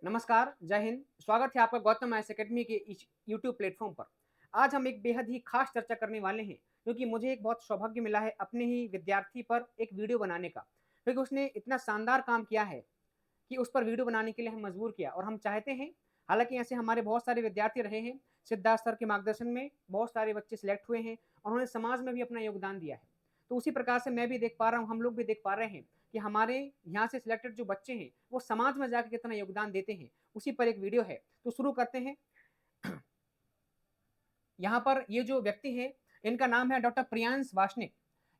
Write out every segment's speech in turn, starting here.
नमस्कार, जय हिंद। स्वागत है आपका गौतम आईएएस एकेडमी के इस यूट्यूब प्लेटफ़ॉर्म पर। आज हम एक बेहद ही ख़ास चर्चा करने वाले हैं, क्योंकि मुझे एक बहुत सौभाग्य मिला है अपने ही विद्यार्थी पर एक वीडियो बनाने का। क्योंकि उसने इतना शानदार काम किया है कि उस पर वीडियो बनाने के लिए हमें मजबूर किया और हम चाहते हैं, हालाँकि ऐसे हमारे बहुत सारे विद्यार्थी रहे हैं, सिद्धार्थ सर के मार्गदर्शन में बहुत सारे बच्चे सिलेक्ट हुए हैं और उन्होंने समाज में भी अपना योगदान दिया है। तो उसी प्रकार से मैं भी देख पा रहा हूँ, हम लोग भी देख पा रहे हैं कि हमारे यहाँ से सिलेक्टेड जो बच्चे हैं, वो समाज में जाके कितना योगदान देते हैं, उसी पर एक वीडियो है। तो शुरू करते हैं। यहाँ पर ये जो व्यक्ति है, इनका नाम है डॉक्टर प्रियांश वार्ष्णेय।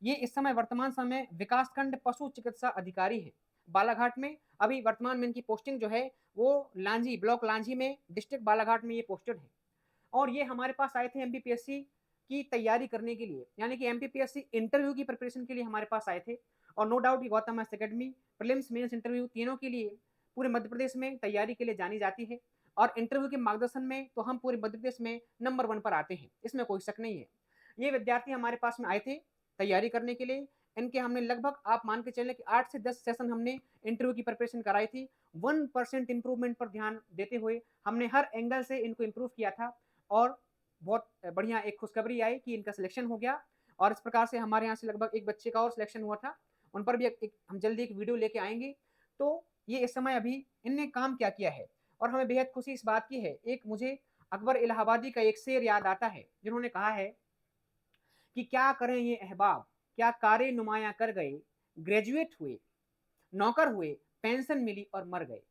ये इस समय वर्तमान समय विकासखंड पशु चिकित्सा अधिकारी हैं, बालाघाट में। अभी वर्तमान में इनकी पोस्टिंग जो है, वो लांजी, ब्लॉक लांजी में, डिस्ट्रिक्ट बालाघाट में ये पोस्टेड है। और ये हमारे पास आए थे एमपीपीएससी की तैयारी करने के लिए, यानी कि एमपीपीएससी इंटरव्यू की प्रिपरेशन के लिए हमारे पास आए थे। और नो डाउट ये Gautam's academy prelims, mains, interview तीनों के लिए पूरे मध्य प्रदेश में तैयारी के लिए जानी जाती है। और इंटरव्यू के मार्गदर्शन में तो हम पूरे मध्य प्रदेश में नंबर 1 पर आते हैं, इसमें कोई शक नहीं है। ये विद्यार्थी हमारे पास में आए थे तैयारी करने के लिए। इनके हमने लगभग, आप मान के चलें कि 8 से 10 सेशन हमने इंटरव्यू की प्रिपरेशन कराई थी। 1% इंप्रूवमेंट पर ध्यान देते हुए हमने हर एंगल से इनको इम्प्रूव किया था। और बहुत बढ़िया एक खुशखबरी आई कि इनका सिलेक्शन हो गया। और इस प्रकार से हमारे यहाँ से लगभग एक बच्चे का और सिलेक्शन हुआ था, उन पर भी एक हम जल्दी एक वीडियो लेके आएंगे। तो ये इस समय अभी इनने काम क्या किया है और हमें बेहद खुशी इस बात की है। एक मुझे अकबर इलाहाबादी का एक शेर याद आता है, जिन्होंने कहा है कि क्या करें ये अहबाब, क्या कारे नुमाया कर गए, ग्रेजुएट हुए, नौकर हुए, पेंशन मिली और मर गए।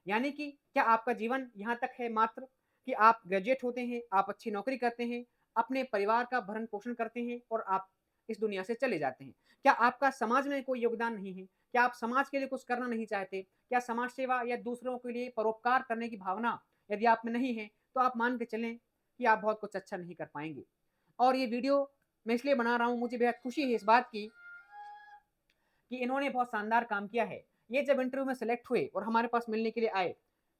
यानी कि क्या आपका जीवन यहाँ तक है मात्र कि आप ग्रेजुएट होते हैं, आप अच्छी नौकरी करते हैं, अपने परिवार का भरण-पोषण करते हैं और आप इस दुनिया से चले जाते हैं। क्या आपका समाज में कोई योगदान नहीं है? क्या आप समाज के लिए कुछ करना नहीं चाहते? क्या समाज सेवा या दूसरों के लिए परोपकार करने की भावना यदि आप में नहीं है, तो आप मान के चलें कि आप बहुत कुछ अच्छा नहीं कर पाएँगे। और ये वीडियो मैं इसलिए बना रहा हूँ, मुझे बेहद खुशी है इस बात की कि इन्होंने बहुत शानदार काम किया है। ये जब इंटरव्यू में सेलेक्ट हुए और हमारे पास मिलने के लिए आए,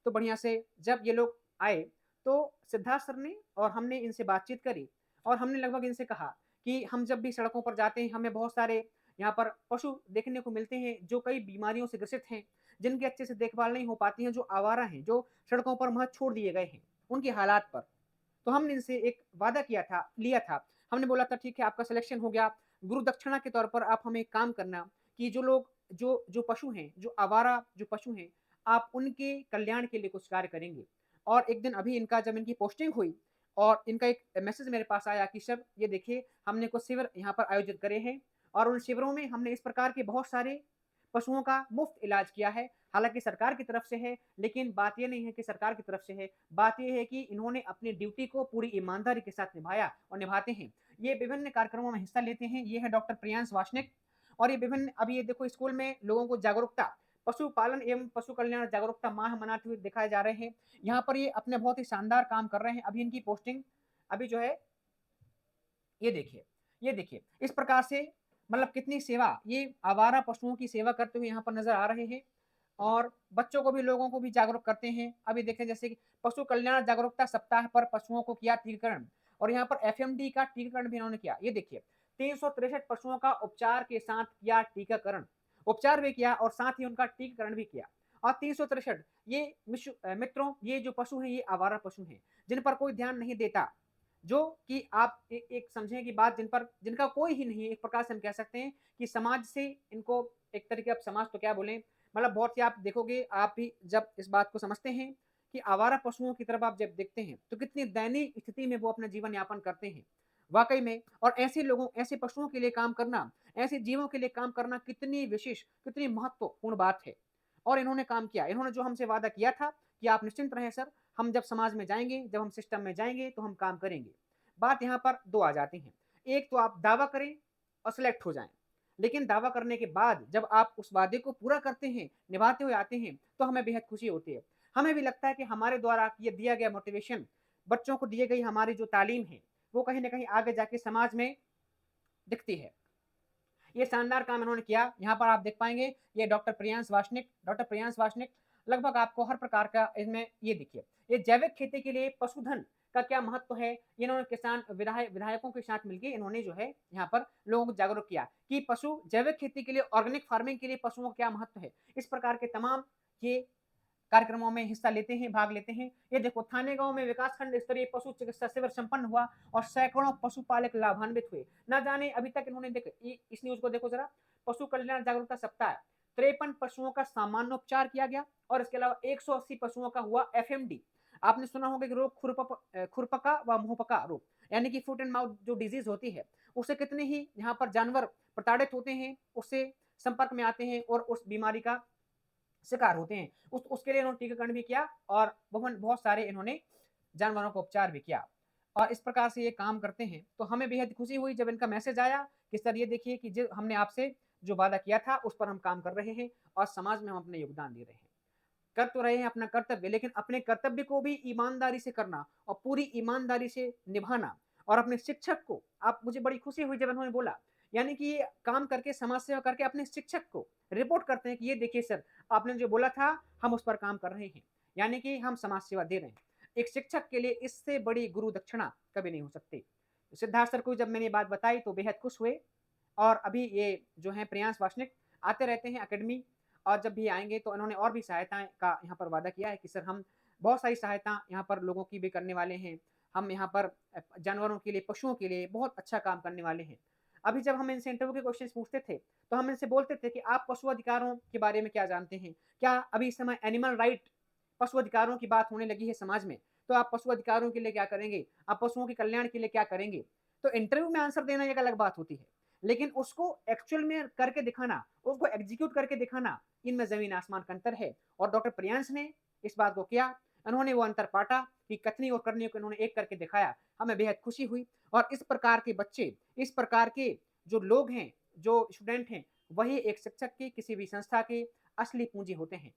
तो बढ़िया से जब ये लोग आए, तो सिद्धार्थ सर ने और हमने इनसे बातचीत करी और हमने लगभग इनसे कहा कि हम जब भी सड़कों पर जाते हैं, हमें बहुत सारे यहाँ पर पशु देखने को मिलते हैं, जो कई बीमारियों से ग्रसित हैं, जिनकी अच्छे से देखभाल नहीं हो पाती है, जो आवारा हैं, जो सड़कों पर महज छोड़ दिए गए हैं, उनके हालात पर। तो हमने इनसे एक वादा लिया था। हमने बोला था ठीक है, आपका सिलेक्शन हो गया, गुरु दक्षिणा के तौर पर आप हमें एक काम करना कि जो लोग जो जो पशु हैं, जो आवारा जो पशु हैं, आप उनके कल्याण के लिए कुछ कार्य करेंगे। और एक दिन अभी इनका जब इनकी पोस्टिंग हुई और इनका एक मैसेज मेरे पास आया कि सर ये देखिए, हमने कुछ शिविर यहाँ पर आयोजित करे हैं और उन शिविरों में हमने इस प्रकार के बहुत सारे पशुओं का मुफ्त इलाज किया है। हालाँकि सरकार की तरफ से है, लेकिन बात ये नहीं है कि सरकार की तरफ से है, बात ये है कि इन्होंने अपनी ड्यूटी को पूरी ईमानदारी के साथ निभाया और निभाते हैं। ये विभिन्न कार्यक्रमों में हिस्सा लेते हैं। ये है डॉक्टर प्रियांश वार्ष्णेय। और ये विभिन्न, अभी ये देखो, स्कूल में लोगों को जागरूकता, पशुपालन एवं पशु कल्याण जागरूकता माह मनाते हुए दिखाए जा रहे हैं। यहाँ पर ये अपने बहुत ही शानदार काम कर रहे हैं। अभी इनकी पोस्टिंग अभी जो है, ये देखिए, ये देखिए, इस प्रकार से मतलब कितनी सेवा, ये आवारा पशुओं की सेवा करते हुए यहाँ पर नज़र आ रहे हैं। और बच्चों को भी, लोगों को भी जागरूक करते हैं। अभी देखें जैसे कि पशु कल्याण जागरूकता सप्ताह पर पशुओं को किया टीकाकरण और यहाँ पर एफएमडी का टीकाकरण भी इन्होंने किया। ये देखिए, 363 पशुओं का उपचार के साथ किया टीकाकरण, उपचार भी किया और साथ ही उनका टीकाकरण भी किया। और 363 ये मित्रों, ये जो पशु हैं, ये आवारा पशु हैं, जिन पर कोई ध्यान नहीं देता, जो कि आप एक समझें कि बात, जिनका कोई ही नहीं है। एक प्रकार से हम कह सकते हैं कि समाज से इनको एक तरीके, अब समाज तो क्या बोलें, मतलब बहुत सी आप देखोगे, आप भी जब इस बात को समझते हैं कि आवारा पशुओं की तरफ आप जब देखते हैं, तो कितनी दयनीय स्थिति में वो अपना जीवन यापन करते हैं। वाक़ई में, और ऐसे लोगों, ऐसे पशुओं के लिए काम करना, ऐसे जीवों के लिए काम करना कितनी विशेष, कितनी महत्वपूर्ण बात है। और इन्होंने काम किया। इन्होंने जो हमसे वादा किया था कि आप निश्चिंत रहें सर, हम जब समाज में जाएँगे, जब हम सिस्टम में जाएँगे, तो हम काम करेंगे। बात यहाँ पर 2 आ जाती हैं। एक तो आप दावा करें और सिलेक्ट हो जाएँ। लेकिन दावा करने के बाद जब आप उस वादे को पूरा करते हैं, निभाते हुए आते हैं, तो हमें बेहद खुशी होती है। हमें भी लगता है कि हमारे द्वारा ये दिया गया मोटिवेशन, बच्चों को दी गई हमारी जो तालीम है, वो कहीं न कहीं आगे जाके समाज में दिखती है। ये शानदार काम इन्होंने किया। यहाँ पर आप देख पाएँगे, ये डॉक्टर प्रियांश वार्ष्णेय लगभग आपको हर प्रकार का इसमें, ये देखिए, ये जैविक खेती के लिए पशुधन का क्या महत्व है, ये इन्होंने किसान विधायकों के साथ मिलके इन्होंने जो है यहाँ पर लोगों को जागरूक किया कि जैविक खेती के लिए, ऑर्गेनिक फार्मिंग के लिए पशुओं का क्या महत्व है। इस प्रकार के तमाम ये कार्यक्रमों में हिस्सा लेते हैं, भाग लेते हैं। ये देखो थाने गाँव में विकासखंड स्तरीय पशु चिकित्सा शिविर संपन्न हुआ और सैकड़ों पशुपालक लाभान्वित हुए। ना जाने अभी तक इन्होंने इस न्यूज़ को देखो ज़रा, पशु कल्याण जागरूकता सप्ताह 53 पशुओं का सामान्योपचार किया गया और इसके अलावा 180 पशुओं का हुआ एफएमडी। आपने सुना होगा कि रोग खुरपका व मुंहपका रोग, यानी कि फुट एंड माउथ जो डिजीज होती है, उससे कितने ही यहाँ पर जानवर प्रताड़ित होते हैं, उससे संपर्क में आते हैं और उस बीमारी का शिकार होते हैं। उसके लिए इन्होंने टीकाकरण भी किया और बहुत सारे इन्होंने जानवरों का उपचार भी किया और इस प्रकार से ये काम करते हैं। तो हमें बेहद खुशी हुई जब इनका मैसेज आया कि सर ये देखिए कि जो हमने आपसे जो वादा किया था उस पर हम काम कर रहे हैं और समाज में हम अपना योगदान दे रहे हैं। कर तो रहे हैं अपना कर्तव्य, लेकिन अपने कर्तव्य को भी ईमानदारी से करना और पूरी ईमानदारी से निभाना। और अपने शिक्षक को, आप, मुझे बड़ी खुशी हुई जब उन्होंने बोला, यानी कि ये काम करके, समाज सेवा करके अपने शिक्षक को रिपोर्ट करते हैं कि ये देखिए सर, आपने जो बोला था हम उस पर काम कर रहे हैं, यानी कि हम समाज सेवा दे रहे हैं। एक शिक्षक के लिए इससे बड़ी गुरु दक्षिणा कभी नहीं हो सकती। सिद्धार्थ सर को जब मैंने ये बात बताई तो बेहद खुश हुए और अभी ये जो है प्रियांश वासनिक आते रहते हैं अकेडमी, और जब भी आएँगे तो इन्होंने और भी सहायताएँ का यहाँ पर वादा किया है कि सर हम बहुत सारी सहायता यहाँ पर लोगों की भी करने वाले हैं। हम यहाँ पर जानवरों के लिए, पशुओं के लिए बहुत अच्छा काम करने वाले हैं। अभी जब हम इनसे इंटरव्यू के क्वेश्चंस पूछते थे, तो हम इनसे बोलते थे कि आप पशु अधिकारों के बारे में क्या जानते हैं? क्या अभी इस समय एनिमल राइट, पशु अधिकारों की बात होने लगी है समाज में, तो आप पशु अधिकारों के लिए क्या करेंगे? आप पशुओं के कल्याण के लिए क्या करेंगे? तो इंटरव्यू में आंसर देना एक अलग बात होती है, लेकिन उसको एक्चुअल में करके दिखाना, उसको एग्जीक्यूट करके दिखाना, इनमें ज़मीन आसमान का अंतर है और डॉक्टर प्रियांश ने इस बात को किया। उन्होंने वो अंतर पाटा कि कथनी और करनी को इन्होंने एक करके दिखाया। हमें बेहद खुशी हुई और इस प्रकार के बच्चे, इस प्रकार के जो लोग हैं, जो स्टूडेंट हैं, वही एक शिक्षक की, किसी भी संस्था की असली पूंजी होते हैं।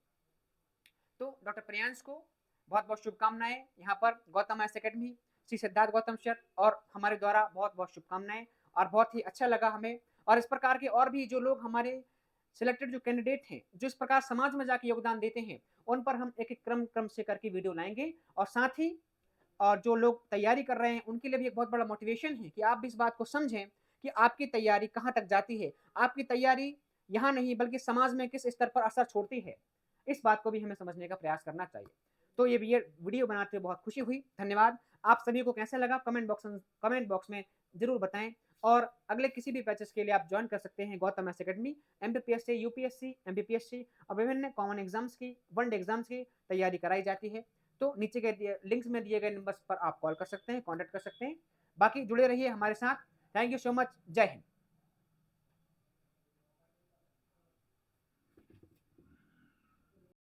तो डॉक्टर प्रियांश को बहुत-बहुत शुभकामनाएँ। यहाँ पर Gautam S academy, Shri Siddharth Gautam sir और हमारे द्वारा बहुत-बहुत शुभकामनाएँ और बहुत ही अच्छा लगा हमें। और इस प्रकार के और भी जो लोग हमारे सिलेक्टेड जो कैंडिडेट हैं, जो इस प्रकार समाज में जाके योगदान देते हैं, उन पर हम एक-एक क्रम से करके वीडियो लाएँगे और साथ ही और जो लोग तैयारी कर रहे हैं, उनके लिए भी एक बहुत बड़ा मोटिवेशन है कि आप भी इस बात को समझें कि आपकी तैयारी कहाँ तक जाती है। आपकी तैयारी यहाँ नहीं बल्कि समाज में किस स्तर पर असर छोड़ती है। इस बात को भी हमें समझने का प्रयास करना चाहिए। तो ये वीडियो बनाते हुए बहुत खुशी हुई। धन्यवाद। आप सभी को कैसा लगा कमेंट बॉक्स में ज़रूर बताएँ और अगले किसी भी बैचेज़ के लिए आप जॉइन कर सकते हैं गौतम एस अकेडमी। एमपीपीएस से यूपीएससी, एमपीपीएससी और विभिन्न कॉमन एग्ज़ाम्स की, वन डे एग्ज़ाम्स की तैयारी कराई जाती है। तो नीचे के लिंक्स में दिए गए नंबर्स पर आप कॉल कर सकते हैं, कॉन्टैक्ट कर सकते हैं। बाकी जुड़े रहिए हमारे साथ। Thank you so much. जय हिंद।